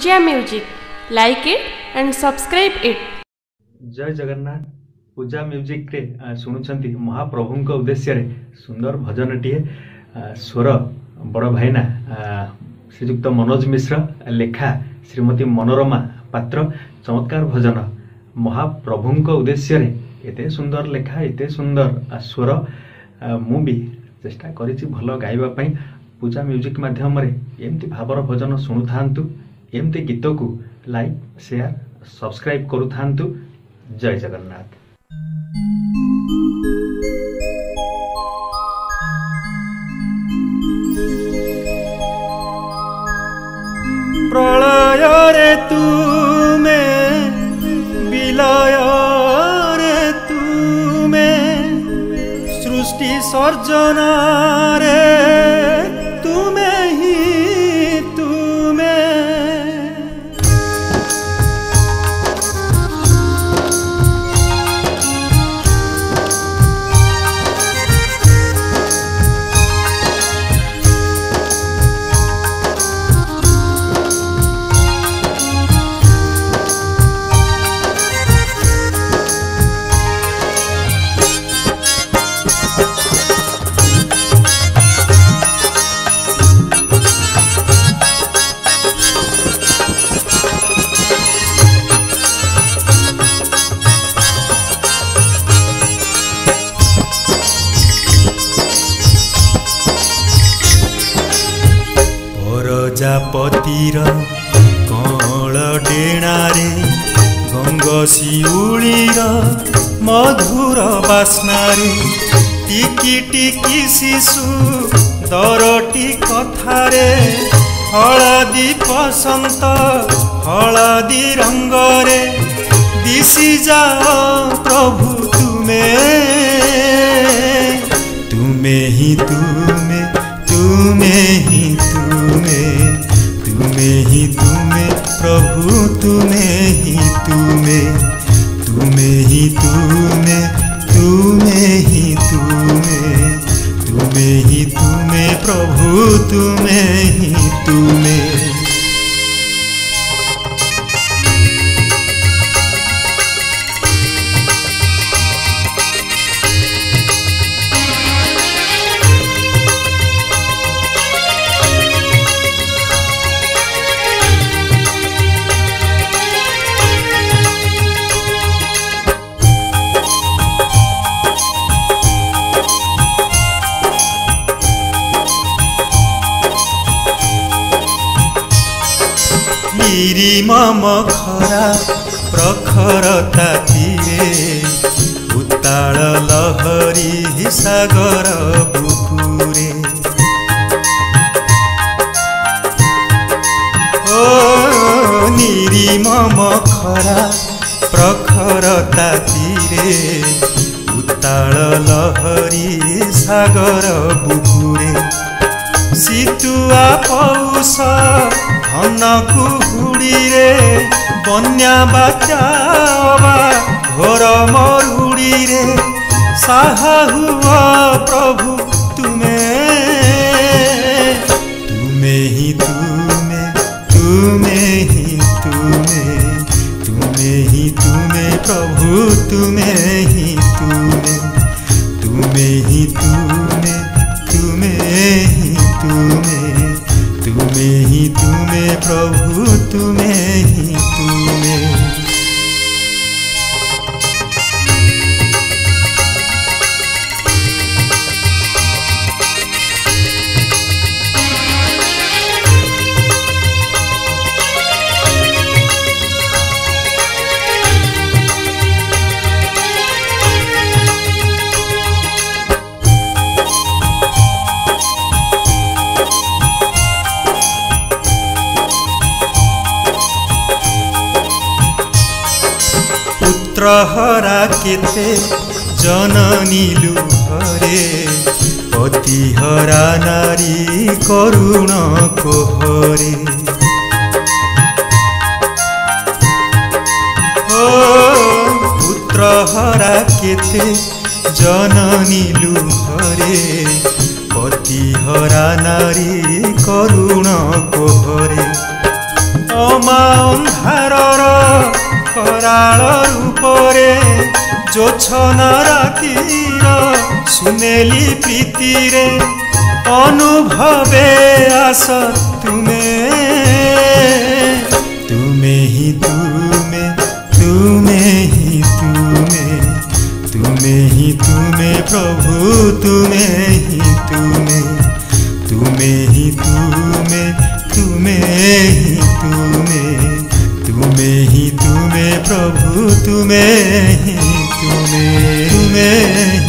Pooja Music. Like it and subscribe it. जय जगन्नाथ। पूजा music रे शुणुंट महाप्रभु उद्देश्य सुंदर भजनटीए स्वर बड़ भाईना श्रीजुक्त मनोज मिश्र लेखा श्रीमती मनोरमा पात्र चमत्कार भजन महाप्रभु उद्देश्य एते सुंदर लेखा एते सुंदर स्वर मु भी चेष्टा करिछि भल गाइबा पई। पूजा म्यूजिक माध्यम एमती भावर भजन शुणु थांतु, एमती गीत को लाइक शेयर सब्सक्राइब करू थांतु। जय जगन्नाथ। प्रलय रे तुमे विलय रे तुमे सृष्टि सर्जन रे तुमे ही तुमे प्रजापतिर कल डेणारे गंग शिउलीर मधुर बास्नारे टिकी टिकी शिशु दरटी कथारे हलदी बसंत हलदी रंगरे दिशि जाओ प्रभु तुमे तुमे ही तुमे तुमे ही तुमे तुमे ही तुमे प्रभु तुमे ही तुमे तुमे ही तुमे तुमे ही तुमे तुमे ही तुमे प्रभु तुमे ही तुमे। मम खरा प्रखरता तीरे उताल लहरी सागर बुकुरे ओ निरीमम खरा प्रखरता तीरे उताल लहरी सागर बुकुरे शीतुआ पौष धनकु हुड़ी रे बन्या बाचा घोर मरुड़ी रे साहा हुआ प्रभु तुमे तुमे ही तुमे तुमे ही तुमे तुमे ही तुमे प्रभु तुमे ही तुमे तुमे ही तुमे तुमे ही तुमे तुमे ही तुमे प्रभु तुमे ही तुमे। पुत्रहरा केते जननी लुहरे पतिहरा नारी करुण कोहरे ओ पुत्रहरा केते जननी लुहरे पतिहरा नारी करुण कोहरे अमा अंधारर कराल रूपरे जोछना रातिर सुनेली प्रीतिरे अनुभवे आस तुम्हें ही तुम्हें प्रभु तुम्हें ही तुम्हें प्रभु तुम्हें ही तुम्हें